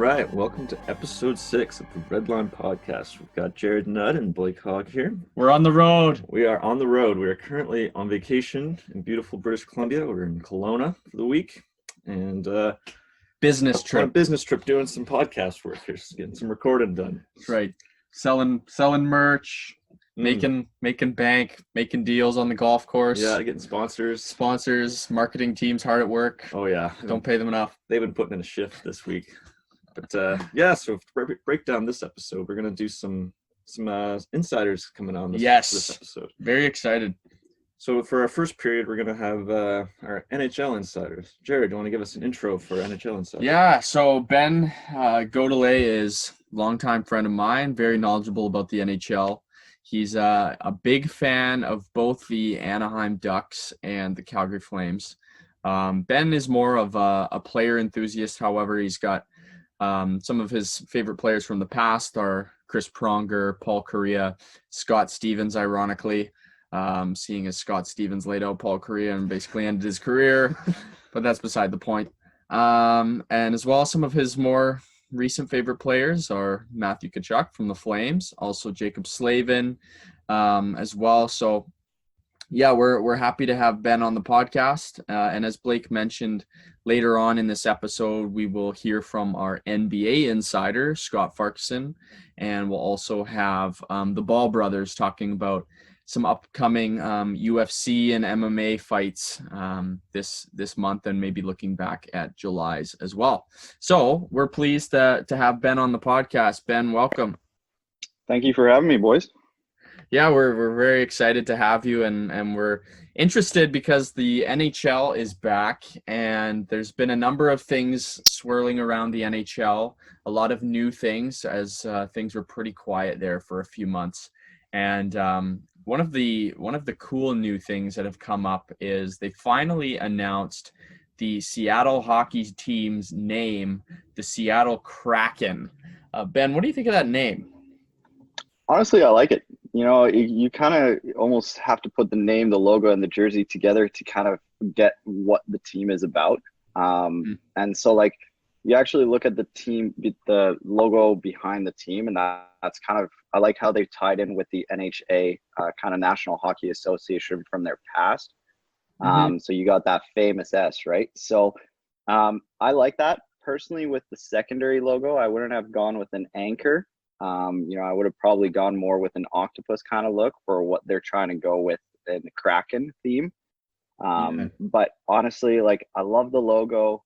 right, welcome to episode 6 of the Redline Podcast. We've got Jared Nutt and Blake Hogg here. We're on the road. We are on the road. We are currently on vacation in beautiful British Columbia. We're in Kelowna for the week, and Business on a trip. business trip doing some podcast work here, just getting some recording done. That's right. Selling merch, making bank, making deals on the golf course. Yeah, getting sponsors, marketing teams hard at work. Oh yeah, Don't pay them enough. They've been putting in a shift this week. But yeah, so to break down this episode, we're gonna do some insiders coming on this episode. Very excited. So for our first period, we're gonna have our NHL insiders. Jared, do you want to give us an intro for NHL Insider? Yeah. So Ben Godollei is a longtime friend of mine, very knowledgeable about the NHL. He's a big fan of both the Anaheim Ducks and the Calgary Flames. Ben is more of a player enthusiast. However, he's got some of his favorite players from the past are Chris Pronger, Paul Kariya, Scott Stevens, ironically, seeing as Scott Stevens laid out Paul Kariya and basically ended his career, but that's beside the point. And as well, some of his more recent favorite players are Matthew Tkachuk from the Flames, also Jacob Slavin as well. So yeah, we're happy to have Ben on the podcast. And as Blake mentioned, later on in this episode, we will hear from our NBA insider, Scott Farquharson, and we'll also have the Ball brothers talking about some upcoming UFC and MMA fights this month, and maybe looking back at July's as well. So we're pleased to have Ben on the podcast. Ben, welcome. Thank you for having me, boys. Yeah, we're very excited to have you, and we're interested because the NHL is back, and there's been a number of things swirling around the NHL, a lot of new things as things were pretty quiet there for a few months. And one of the cool new things that have come up is they finally announced the Seattle hockey team's name, the Seattle Kraken. Ben, what do you think of that name? Honestly, I like it. You know, you kind of almost have to put the name, the logo, and the jersey together to kind of get what the team is about. And so, like, you actually look at the team, the logo behind the team, and that's kind of, I like how they've tied in with the NHA, kind of National Hockey Association from their past. So you got that famous S, right? So I like that. Personally, with the secondary logo, I wouldn't have gone with an anchor. I would have probably gone more with an octopus kind of look for what they're trying to go with in the Kraken theme. But honestly, like, I love the logo.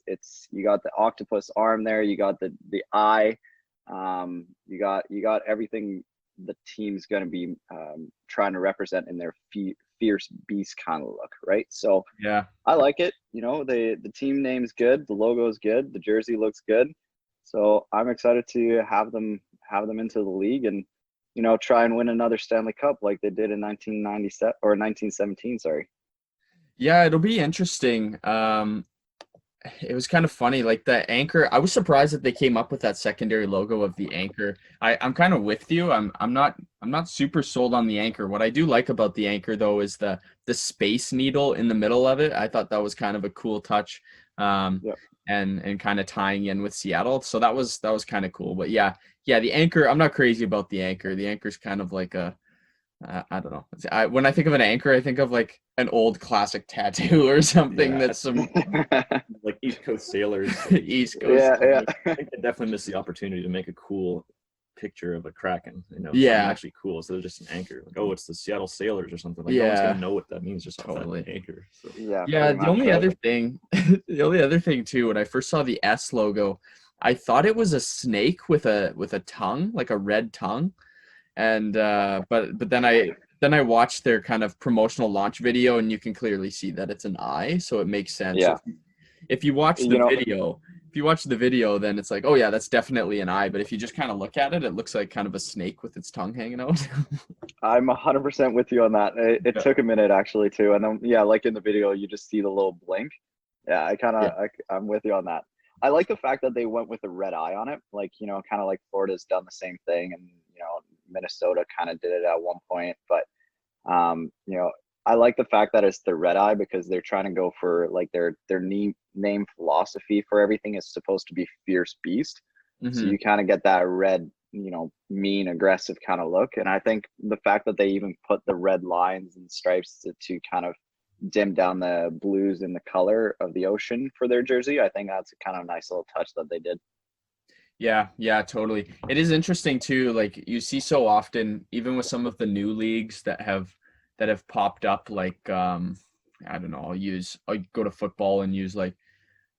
It's you got the octopus arm there, you got the eye, you got everything the team's going to be trying to represent in their fierce beast kind of look, right? So yeah, I like it. You know, the team name's good, the logo is good, the jersey looks good. So I'm excited to have them into the league and, you know, try and win another Stanley Cup like they did in 1997 or 1917. Sorry. Yeah, it'll be interesting. It was kind of funny, like the anchor. I was surprised that they came up with that secondary logo of the anchor. I'm kind of with you. I'm not super sold on the anchor. What I do like about the anchor though is the space needle in the middle of it. I thought that was kind of a cool touch. Yep. And kind of tying in with Seattle. So that was kind of cool. But yeah, the anchor, I'm not crazy about the anchor. The anchor's kind of like I don't know. When I think of an anchor, I think of like an old classic tattoo or something that's some like East Coast sailors. East Coast. Yeah. I think they definitely missed the opportunity to make a cool picture of a Kraken, actually cool instead of just an anchor. Like, oh, it's the Seattle Sailors or something. Like, no one's gonna know what that means just off that anchor. So. Yeah. The only other thing too, when I first saw the S logo, I thought it was a snake with a tongue, like a red tongue, and but then I watched their kind of promotional launch video, and you can clearly see that it's an eye, so it makes sense. Yeah. If you watch the video, then it's like, oh yeah, that's definitely an eye. But if you just kind of look at it, it looks like kind of a snake with its tongue hanging out. I'm 100% with you on that. It took a minute actually too. And then, like in the video, you just see the little blink. Yeah, I'm with you on that. I like the fact that they went with a red eye on it. Like, you know, kind of like Florida's done the same thing. And, you know, Minnesota kind of did it at one point. But, I like the fact that it's the red eye because they're trying to go for like their name philosophy for everything is supposed to be fierce beast. So you kind of get that red, mean, aggressive kind of look. And I think the fact that they even put the red lines and stripes to kind of dim down the blues in the color of the ocean for their jersey, I think that's a kind of nice little touch that they did. Yeah, totally. It is interesting too. Like you see so often, even with some of the new leagues that have popped up, like I don't know, I'll go to football and use like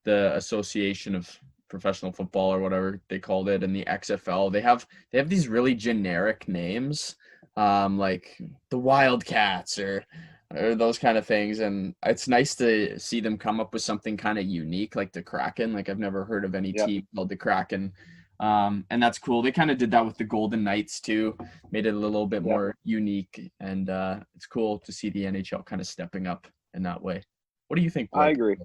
the Association of Professional Football or whatever they called it, and the XFL. They have these really generic names, like the Wildcats or those kind of things, and it's nice to see them come up with something kind of unique, like the Kraken. Like I've never heard of any team called the Kraken, and that's cool. They kind of did that with the Golden Knights too, made it a little bit more unique, and it's cool to see the NHL kind of stepping up in that way. What do you think, Blake, I agree.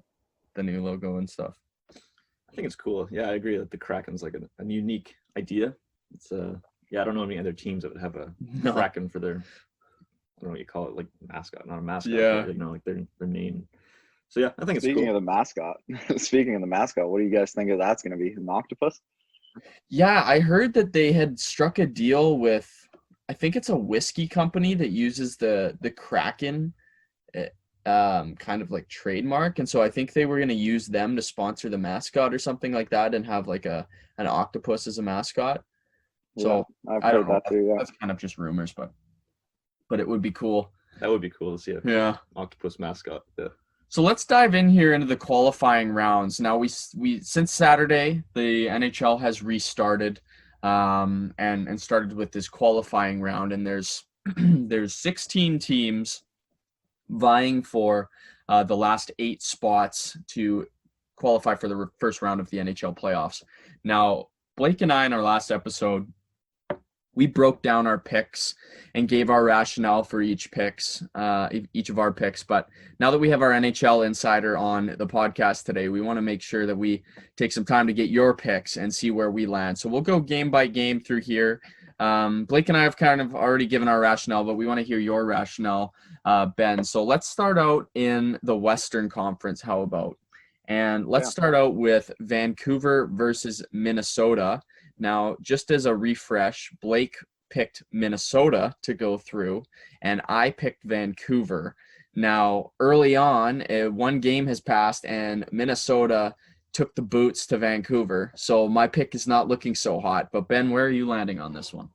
the new logo and stuff? I think it's cool. Yeah, I agree that the Kraken's like a unique idea. It's I don't know any other teams that would have a Kraken for their, I don't know what you call it, like mascot, not a mascot, but, like their name. So yeah, I think it's cool. Speaking of the mascot, what do you guys think of that's going to be? An octopus? Yeah, I heard that they had struck a deal with, I think it's a whiskey company that uses the Kraken kind of like trademark, and so I think they were going to use them to sponsor the mascot or something like that and have like an octopus as a mascot. So I've I don't know. heard that too. That's kind of just rumors, but it would be cool. That would be cool to see a octopus mascot. Yeah. So let's dive in here into the qualifying rounds. Now we since Saturday, the NHL has restarted and started with this qualifying round, and there's 16 teams vying for the last 8 spots to qualify for the first round of the NHL playoffs. Now, Blake and I in our last episode, we broke down our picks and gave our rationale for each of our picks. But now that we have our NHL Insider on the podcast today, we want to make sure that we take some time to get your picks and see where we land. So we'll go game by game through here. Blake and I have kind of already given our rationale, but we want to hear your rationale, Ben. So let's start out in the Western Conference. How about? And let's start out with Vancouver versus Minnesota. Now, just as a refresh, Blake picked Minnesota to go through, and I picked Vancouver. Now, early on, one game has passed, and Minnesota took the boots to Vancouver. So my pick is not looking so hot. But, Ben, where are you landing on this one?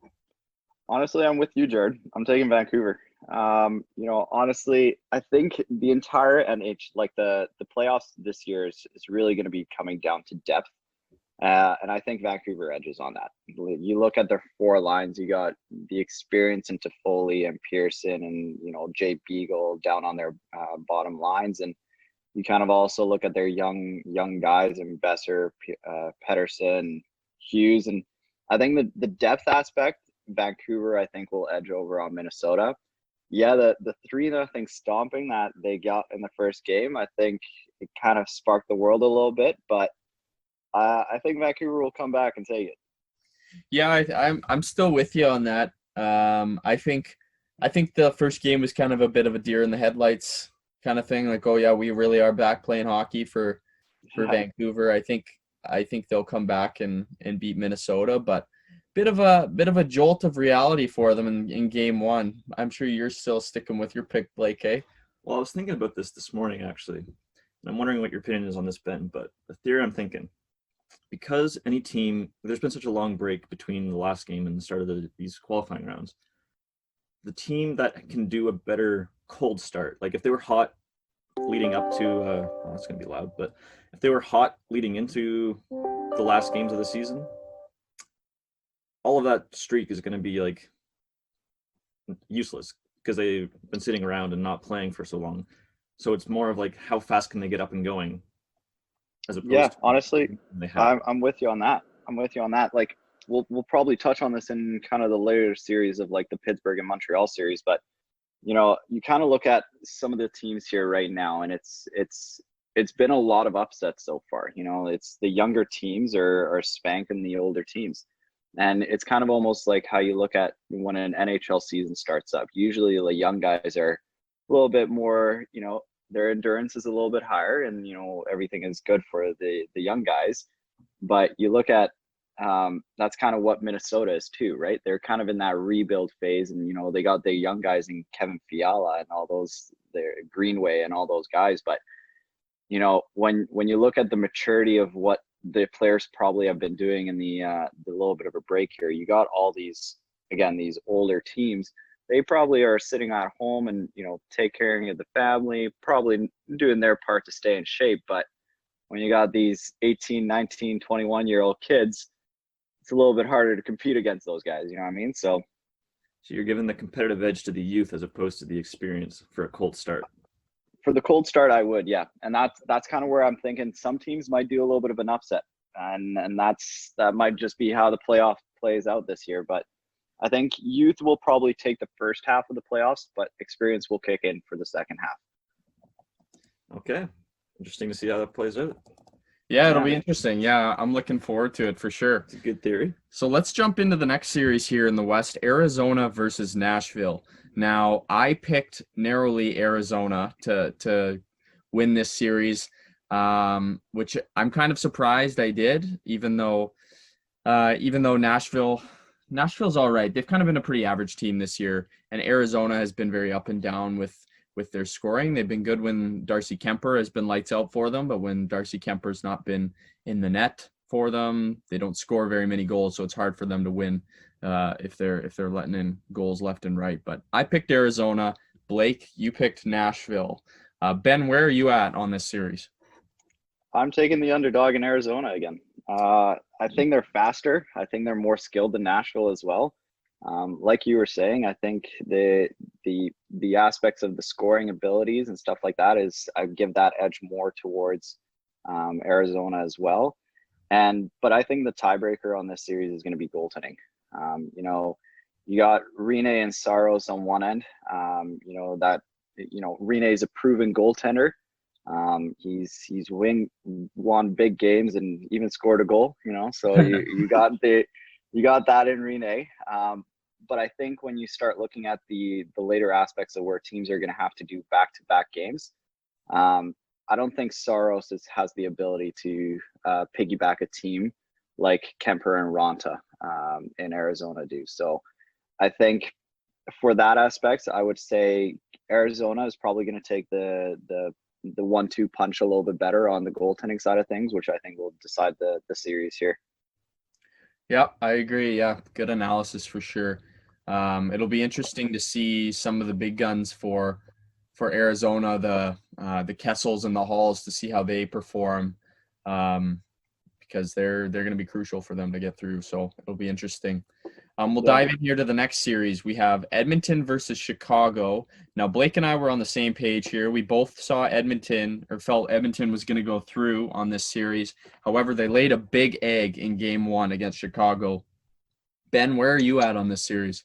Honestly, I'm with you, Jared. I'm taking Vancouver. Honestly, I think the entire like the playoffs this year is really going to be coming down to depth. And I think Vancouver edges on that. You look at their 4 lines, you got the experience into Foley and Pearson and, Jay Beagle down on their bottom lines. And you kind of also look at their young guys and Besser, Pedersen, Hughes. And I think the depth aspect, Vancouver, I think will edge over on Minnesota. Yeah, the 3-0 stomping that they got in the first game, I think it kind of sparked the world a little bit, but I think Vancouver will come back and take it. Yeah, I'm still with you on that. I think the first game was kind of a bit of a deer in the headlights kind of thing. Like, oh yeah, we really are back playing hockey for Vancouver. I think they'll come back and beat Minnesota, but bit of a jolt of reality for them in game 1. I'm sure you're still sticking with your pick, Blake. Eh? Well, I was thinking about this morning actually, and I'm wondering what your opinion is on this, Ben. But the theory I'm thinking, because any team, there's been such a long break between the last game and the start of these qualifying rounds, the team that can do a better cold start, like if they were hot leading up to, it's going to be loud, but if they were hot leading into the last games of the season, all of that streak is going to be like useless because they've been sitting around and not playing for so long. So it's more of like, how fast can they get up and going? As opposed to honestly, I'm with you on that. Like we'll probably touch on this in kind of the later series of like the Pittsburgh and Montreal series, but you kind of look at some of the teams here right now, and it's been a lot of upsets so far. It's the younger teams are spanking the older teams, and it's kind of almost like how you look at when an NHL season starts up. Usually the young guys are little bit more, their endurance is a little bit higher, and everything is good for the young guys. But you look at that's kind of what Minnesota is too, right? They're kind of in that rebuild phase, and they got the young guys in Kevin Fiala and all those, their Greenway and all those guys. But when you look at the maturity of what the players probably have been doing in the little bit of a break here, you got all these older teams. They probably are sitting at home and take care of the family, probably doing their part to stay in shape. But when you got these 18, 19, 21-year-old kids, it's a little bit harder to compete against those guys. You know what I mean? So you're giving the competitive edge to the youth as opposed to the experience for a cold start. For the cold start, I would, yeah. And that's kind of where I'm thinking some teams might do a little bit of an upset. And that might just be how the playoff plays out this year. But I think youth will probably take the first half of the playoffs, but experience will kick in for the second half. Okay. Interesting to see how that plays out. Yeah, it'll be interesting. Yeah, I'm looking forward to it for sure. It's a good theory. So let's jump into the next series here in the West, Arizona versus Nashville. Now, I picked narrowly Arizona to win this series, which I'm kind of surprised I did, even though Nashville's all right. They've kind of been a pretty average team this year, and Arizona has been very up and down with their scoring. They've been good when Darcy Kemper has been lights out for them, but when Darcy Kemper's not been in the net for them, they don't score very many goals, so it's hard for them to win if they're letting in goals left and right. But I picked Arizona. Blake, you picked Nashville. Ben, where are you at on this series? I'm taking the underdog in Arizona again. I think they're faster. I think they're more skilled than Nashville as well. Like you were saying, I think the aspects of the scoring abilities and stuff like that I give that edge more towards Arizona as well. But I think the tiebreaker on this series is going to be goaltending. You got Rene and Saros on one end. Rene is a proven goaltender. He's won big games and even scored a goal. So you got that in Rene. But I think when you start looking at the later aspects of where teams are going to have to do back-to-back games, I don't think Saros has the ability to piggyback a team like Kemper and Ronta in Arizona do. So I think for that aspect, I would say Arizona is probably going to take the 1-2 punch a little bit better on the goaltending side of things, which I think will decide the series here. Yeah, I agree. Yeah, good analysis for sure. It'll be interesting to see some of the big guns for Arizona, the Kessels and the Halls, to see how they perform, because they're going to be crucial for them to get through. So it'll be interesting. We'll dive in here to the next series. We have Edmonton versus Chicago. Now, Blake and I were on the same page here. We both saw Edmonton, or felt Edmonton was going to go through on this series. However, they laid a big egg in Game 1 against Chicago. Ben, where are you at on this series?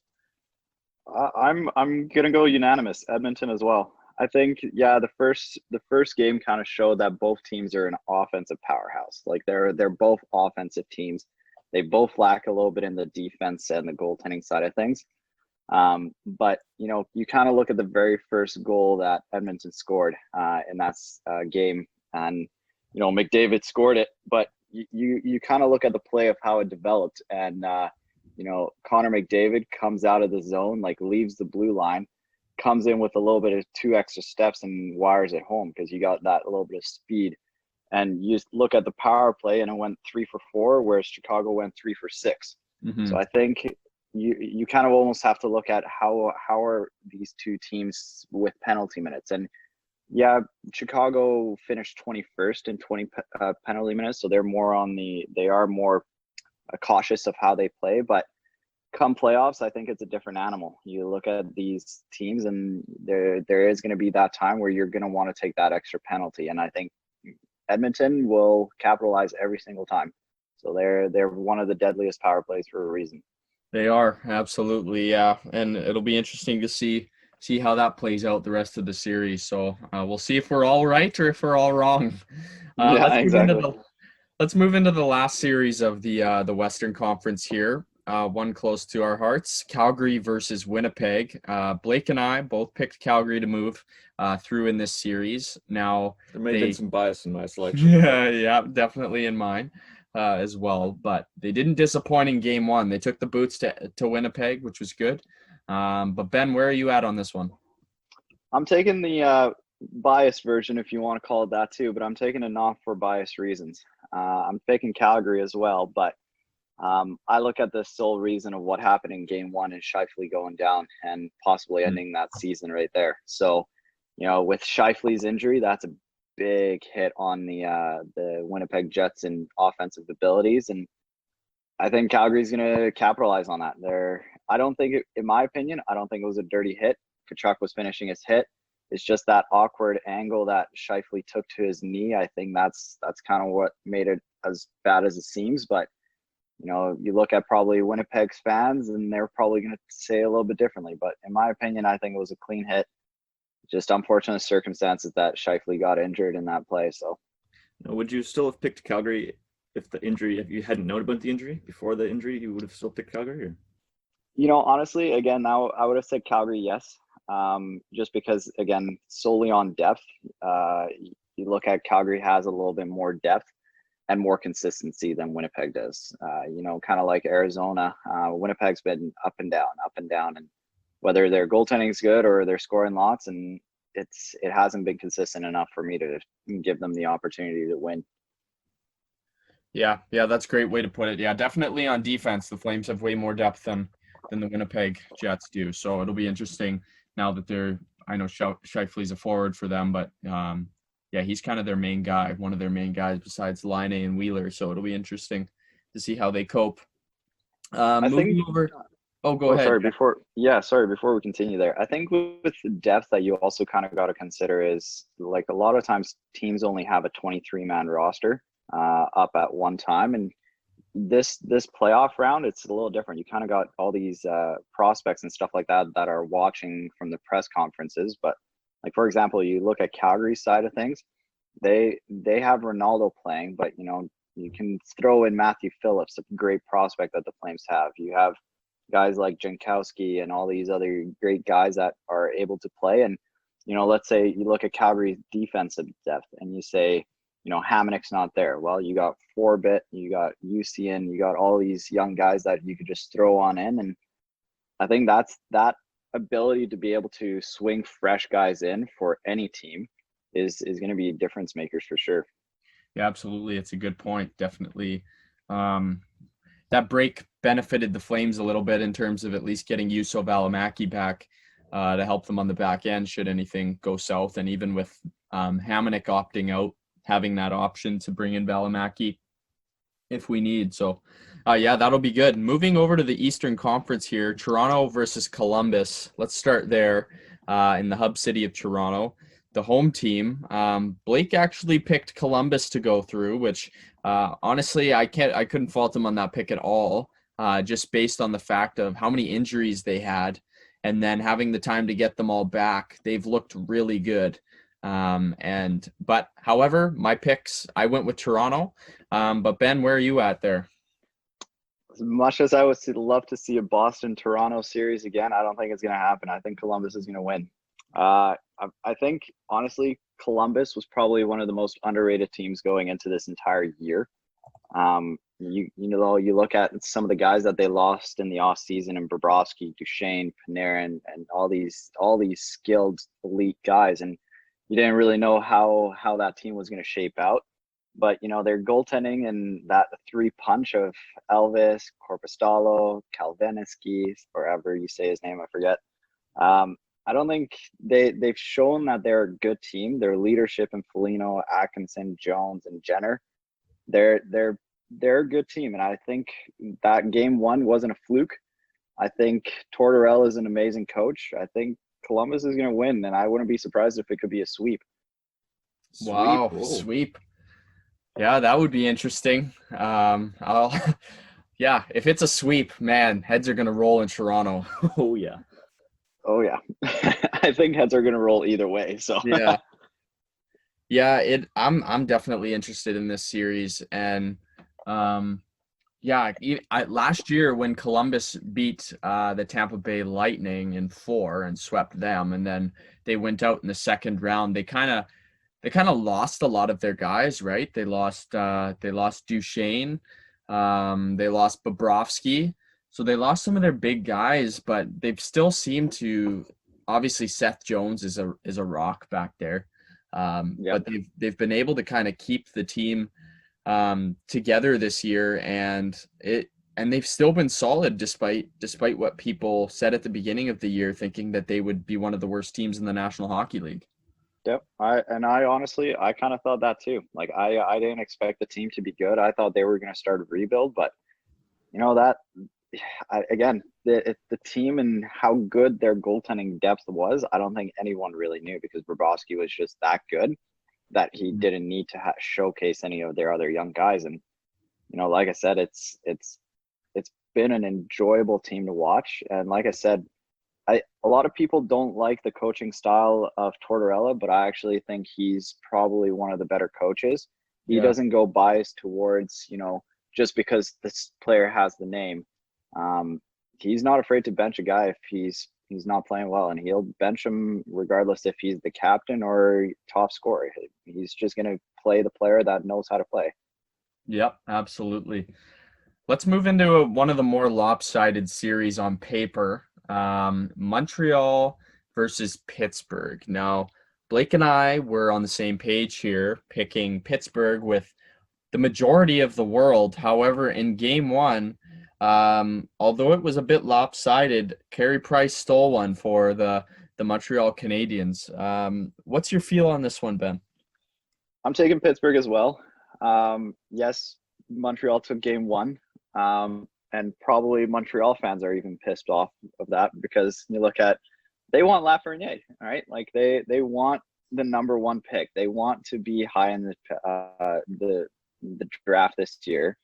I'm gonna go unanimous, Edmonton as well. I think the first game kind of showed that both teams are an offensive powerhouse. Like they're both offensive teams. They both lack a little bit in the defense and the goaltending side of things. But you kind of look at the very first goal that Edmonton scored in that game, and McDavid scored it. But you kind of look at the play of how it developed, and Connor McDavid comes out of the zone, like leaves the blue line, comes in with a little bit of 2 extra steps and wires it home, because you got that little bit of speed. And you look at the power play, and it went 3 for 4, whereas Chicago went 3 for 6. Mm-hmm. So I think you kind of almost have to look at how are these two teams with penalty minutes. And Chicago finished 21st in 20 penalty minutes, so they are more cautious of how they play. But come playoffs, I think it's a different animal. You look at these teams, and there is going to be that time where you're going to want to take that extra penalty, and I think Edmonton will capitalize every single time. So they're one of the deadliest power plays for a reason. They are, absolutely, yeah. And it'll be interesting to see how that plays out the rest of the series. So we'll see if we're all right or if we're all wrong. Exactly. Let's move into the last series of the Western Conference here. one close to our hearts, Calgary versus Winnipeg. Blake and I both picked Calgary to move through in this series. Now, There may have been some bias in my selection. yeah, definitely in mine as well. But they didn't disappoint in game one. They took the boots to Winnipeg, which was good. But Ben, where are you at on this one? I'm taking the biased version, if you want to call it that too, but I'm taking it not for biased reasons. I'm picking Calgary as well, but I look at the sole reason of what happened in game one is Scheifele going down and possibly ending that season right there. So, with Scheifele's injury, that's a big hit on the Winnipeg Jets and offensive abilities. And I think Calgary's going to capitalize on that. I don't think, in my opinion, I don't think it was a dirty hit. Kachuk was finishing his hit. It's just that awkward angle that Scheifele took to his knee. I think that's kind of what made it as bad as it seems. But you look at probably Winnipeg's fans, and they're probably going to say a little bit differently. But in my opinion, I think it was a clean hit. Just unfortunate circumstances that Scheifele got injured in that play. So, would you still have picked Calgary if you hadn't known about the injury before the injury? You would have still picked Calgary, or? Honestly, again, now I would have said Calgary, yes. Just because, again, solely on depth, you look at Calgary has a little bit more depth and more consistency than Winnipeg does. Kind of like Arizona, Winnipeg's been up and down, and whether their goaltending is good or they're scoring lots, and it hasn't been consistent enough for me to give them the opportunity to win. Yeah, that's a great way to put it. Yeah, definitely on defense, the Flames have way more depth than the Winnipeg Jets do. So it'll be interesting now that I know Scheifele's a forward for them, but he's kind of their main guy, one of their main guys besides Line and Wheeler. So it'll be interesting to see how they cope. Moving over. Oh, go ahead. Sorry, before we continue there, I think with the depth that you also kind of got to consider is, like, a lot of times teams only have a 23-man roster up at one time, and this playoff round, it's a little different. You kind of got all these prospects and stuff like that are watching from the press conferences. But, like, for example, you look at Calgary's side of things, they have Ronaldo playing, but you can throw in Matthew Phillips, a great prospect that the Flames have. You have guys like Jankowski and all these other great guys that are able to play. And let's say you look at Calgary's defensive depth and you say, Hamanek's not there. Well, you got Forbit, you got UCN, you got all these young guys that you could just throw on in. And I think that ability to be able to swing fresh guys in for any team is going to be difference makers for sure. Yeah, absolutely. It's a good point. Definitely. That break benefited the Flames a little bit in terms of at least getting Juuso Välimäki back to help them on the back end should anything go south. And even with Hamonic opting out, having that option to bring in Välimäki if we need. So, that'll be good. Moving over to the Eastern Conference here, Toronto versus Columbus. Let's start there in the hub city of Toronto. The home team, Blake actually picked Columbus to go through, which honestly, I couldn't fault him on that pick at all, just based on the fact of how many injuries they had and then having the time to get them all back. They've looked really good. But however, my picks, I went with Toronto. But Ben, where are you at there? As much as I would love to see a Boston-Toronto series again, I don't think it's going to happen. I think Columbus is going to win. I think, honestly, Columbus was probably one of the most underrated teams going into this entire year. You look at some of the guys that they lost in the offseason, and Bobrovsky, Duchesne, Panarin, and all these skilled elite guys, and you didn't really know how that team was going to shape out. But, their goaltending and that three punch of Elvis, Korpisalo, Kalveniski, wherever you say his name, I forget. I don't think they've shown that they're a good team. Their leadership in Foligno, Atkinson, Jones, and Jenner, they're a good team. And I think that game one wasn't a fluke. I think Tortorella is an amazing coach. I think Columbus is going to win, and I wouldn't be surprised if it could be a sweep. Wow, sweep. Yeah, that would be interesting. If it's a sweep, man, heads are going to roll in Toronto. Oh yeah. I think heads are going to roll either way. So I'm definitely interested in this series, and Yeah, last year when Columbus beat the Tampa Bay Lightning in 4 and swept them, and then they went out in the second round, they kind of lost a lot of their guys, right? They lost Duchesne, they lost Bobrovsky, so they lost some of their big guys, but they've still seemed to. Obviously, Seth Jones is a rock back there, Yep. but they've been able to kind of keep the team together this year, and they've still been solid despite what people said at the beginning of the year, thinking that they would be one of the worst teams in the National Hockey League. Yep. I honestly I kind of thought that too. Like I didn't expect the team to be good. I thought they were going to start a rebuild, but that again, the team and how good their goaltending depth was, I don't think anyone really knew because Bobrovsky was just that good that he didn't need to showcase any of their other young guys. And like I said, it's been an enjoyable team to watch. And like I said, a lot of people don't like the coaching style of Tortorella, but I actually think he's probably one of the better coaches. He Yeah. doesn't go biased towards, just because this player has the name. Um, he's not afraid to bench a guy if he's not playing well, and he'll bench him regardless if he's the captain or top scorer. He's just going to play the player that knows how to play. Yep, absolutely. Let's move into one of the more lopsided series on paper. Montreal versus Pittsburgh. Now, Blake and I were on the same page here, picking Pittsburgh with the majority of the world. However, in game one, although it was a bit lopsided, Carey Price stole one for the Montreal Canadiens. What's your feel on this one, Ben? I'm taking Pittsburgh as well. Yes, Montreal took game one. And probably Montreal fans are even pissed off of that because you look at they want Lafreniere, all right? Like they want the number one pick. They want to be high in the draft this year.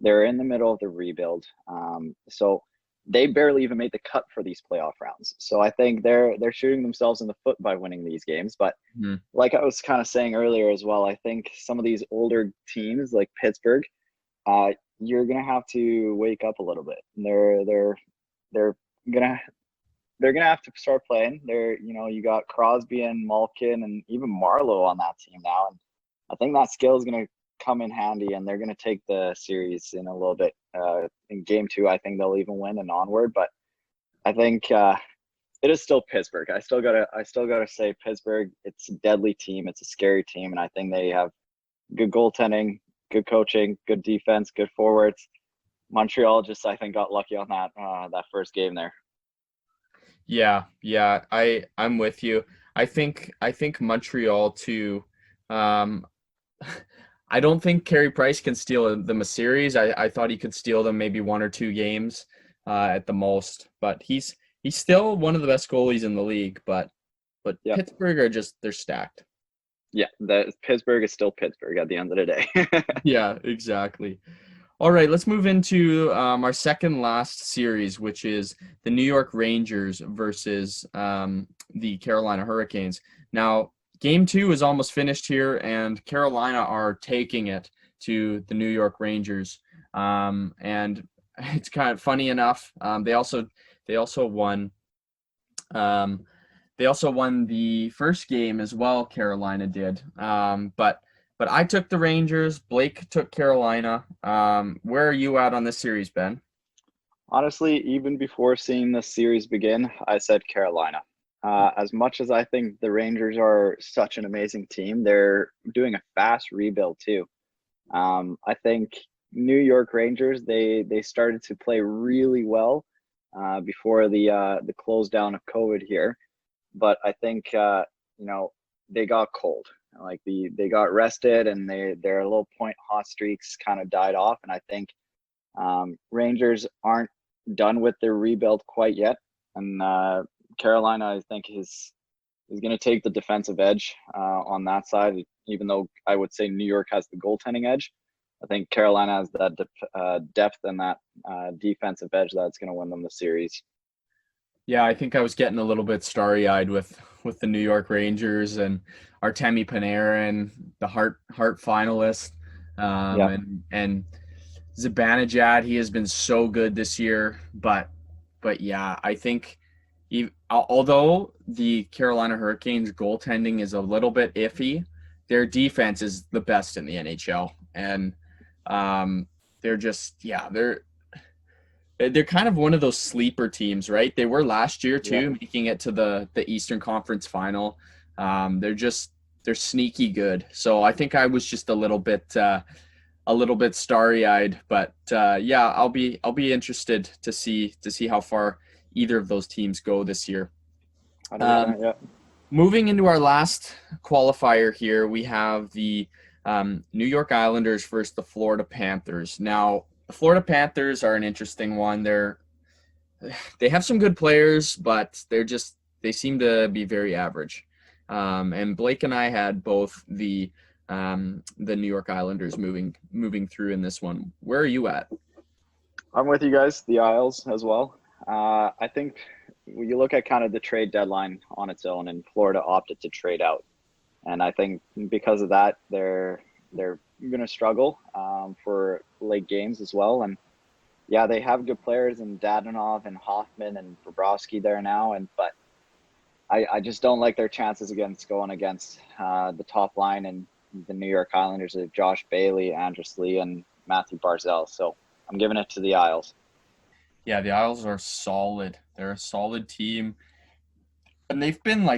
They're in the middle of the rebuild, so they barely even made the cut for these playoff rounds. So I think they're shooting themselves in the foot by winning these games. But like I was kind of saying earlier as well, I think some of these older teams like Pittsburgh, you're gonna have to wake up a little bit. They're gonna they're gonna have to start playing. You got Crosby and Malkin and even Marlowe on that team now, and I think that skill is gonna come in handy, and they're gonna take the series in a little bit. In game two, I think they'll even win and onward. But I think it is still Pittsburgh. I still gotta say Pittsburgh. It's a deadly team. It's a scary team, and I think they have good goaltending, good coaching, good defense, good forwards. Montreal just, I think, got lucky on that first game there. Yeah, I'm with you. I think Montreal too. Um, I don't think Carey Price can steal them a series. I thought he could steal them maybe one or two games at the most, but he's still one of the best goalies in the league. But Yep. Pittsburgh are just they're stacked. Yeah, the Pittsburgh is still Pittsburgh at the end of the day. Yeah, exactly. All right, let's move into our second last series, which is the New York Rangers versus the Carolina Hurricanes. Now, game two is almost finished here, and Carolina are taking it to the New York Rangers. And it's kind of funny enough. They also won. They also won the first game as well. Carolina did. But I took the Rangers. Blake took Carolina. Where are you at on this series, Ben? Honestly, even before seeing the series begin, I said Carolina. As much as I think the Rangers are such an amazing team, they're doing a fast rebuild too. I think New York Rangers they started to play really well before the close down of COVID here, but I think they got cold. Like they got rested, and their little point hot streaks kind of died off. And I think Rangers aren't done with their rebuild quite yet. And Carolina, I think, is going to take the defensive edge on that side. Even though I would say New York has the goaltending edge, I think Carolina has that depth and that defensive edge that's going to win them the series. Yeah, I think I was getting a little bit starry-eyed with the New York Rangers and Artemi Panarin, the Hart finalist, Yeah. and Zibanejad, he has been so good this year, but yeah, I think although the Carolina Hurricanes goaltending is a little bit iffy, their defense is the best in the NHL, and they're just they're kind of one of those sleeper teams, right? They were last year Yeah. too, making it to the Eastern Conference Final. They're sneaky good, so I think I was just a little bit starry-eyed, but yeah, I'll be interested to see how far either of those teams go this year. 100%, yeah. Moving into our last qualifier here, we have the New York Islanders versus the Florida Panthers. Now, the Florida Panthers are an interesting one. They have some good players, but they seem to be very average. And Blake and I had both the New York Islanders moving through in this one. Where are you at? I'm with you guys, the Isles as well. I think when you look at kind of the trade deadline on its own, and Florida opted to trade out. And I think because of that, they're going to struggle for late games as well. And yeah, they have good players in Dadonov and Hoffman and Bobrovsky there now. But I just don't like their chances going against the top line and the New York Islanders of Josh Bailey, Andrus Lee, and Matthew Barzal. So I'm giving it to the Isles. Yeah, the Isles are solid. They're a solid team, and they've been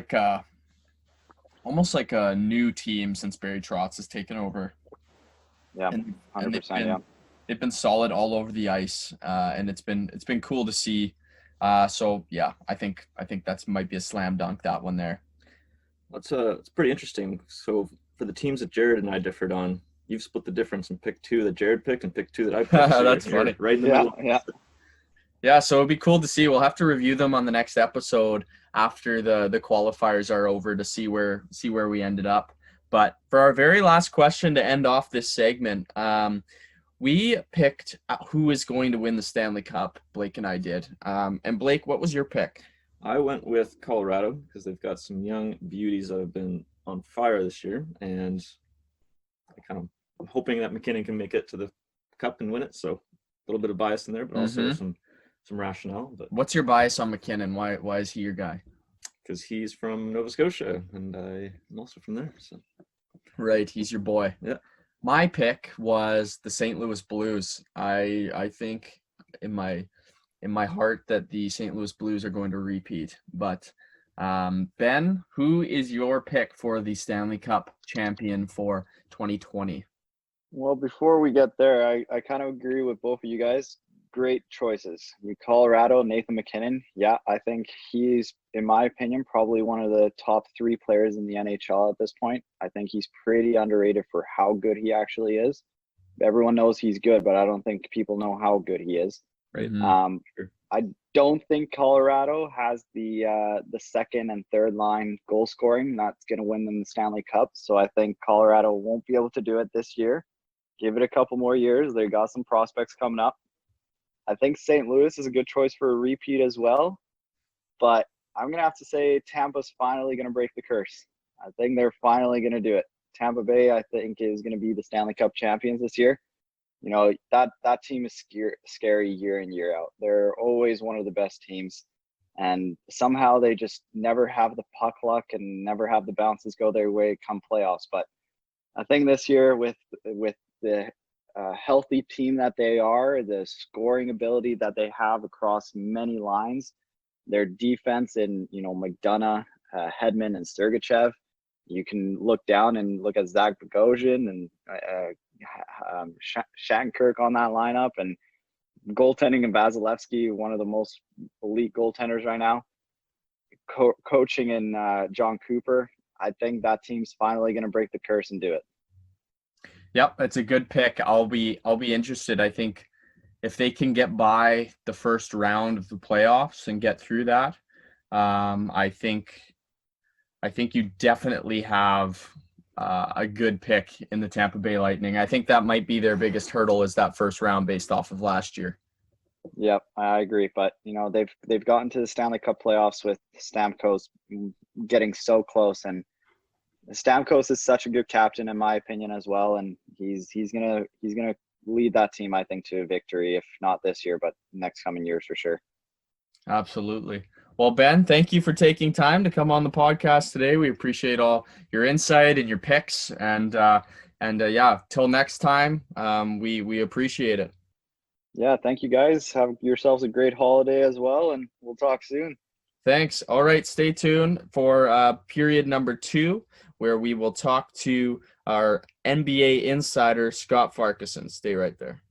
almost like a new team since Barry Trotz has taken over. Yeah, and 100%. Yeah. They've been solid all over the ice, and it's been cool to see. So yeah, I think that's might be a slam dunk, that one there. It's pretty interesting. So for the teams that Jared and I differed on, you've split the difference and picked two that Jared picked and picked two that I picked. So That's you're funny. right in the middle. Yeah, so it'd be cool to see. We'll have to review them on the next episode after the qualifiers are over to see where we ended up. But for our very last question to end off this segment, we picked who is going to win the Stanley Cup. Blake and I did. And Blake, what was your pick? I went with Colorado because they've got some young beauties that have been on fire this year, and I'm hoping that McKinnon can make it to the Cup and win it. So a little bit of bias in there, but also some rationale. But what's your bias on McKinnon? Why is he your guy? Because he's from Nova Scotia, and I'm also from there. So right, he's your boy. Yeah. My pick was the St. Louis Blues. I think in my heart that the St. Louis Blues are going to repeat. But Ben, who is your pick for the Stanley Cup champion for 2020? Well, before we get there, I kind of agree with both of you guys. Great choices. Colorado, Nathan McKinnon. Yeah, I think he's, in my opinion, probably one of the top 3 players in the NHL at this point. I think he's pretty underrated for how good he actually is. Everyone knows he's good, but I don't think people know how good he is. Right. Sure. I don't think Colorado has the second and third line goal scoring that's going to win them the Stanley Cup. So I think Colorado won't be able to do it this year. Give it a couple more years. They got some prospects coming up. I think St. Louis is a good choice for a repeat as well. But I'm going to have to say Tampa's finally going to break the curse. I think they're finally going to do it. Tampa Bay, I think, is going to be the Stanley Cup champions this year. You know, that team is scary year in, year out. They're always one of the best teams. And somehow they just never have the puck luck and never have the bounces go their way come playoffs. But I think this year with the healthy team that they are, the scoring ability that they have across many lines, their defense in, McDonough, Hedman, and Sergachev, you can look down and look at Zach Bogosian and Shattenkirk on that lineup, and goaltending and Vasilevsky, one of the most elite goaltenders right now, coaching in John Cooper. I think that team's finally going to break the curse and do it. Yep, that's a good pick. I'll be interested. I think if they can get by the first round of the playoffs and get through that, I think you definitely have a good pick in the Tampa Bay Lightning. I think that might be their biggest hurdle, is that first round based off of last year. Yep, I agree. But they've gotten to the Stanley Cup playoffs with Stamkos getting so close, and Stamkos is such a good captain in my opinion as well, and he's gonna lead that team, I think, to a victory, if not this year, but next coming years for sure. Absolutely. Well, Ben, thank you for taking time to come on the podcast today. We appreciate all your insight and your picks. And yeah, till next time, we appreciate it. Yeah, thank you guys. Have yourselves a great holiday as well, and we'll talk soon. Thanks. All right, stay tuned for period number 2, where we will talk to our NBA insider, Scott Farquharson. Stay right there.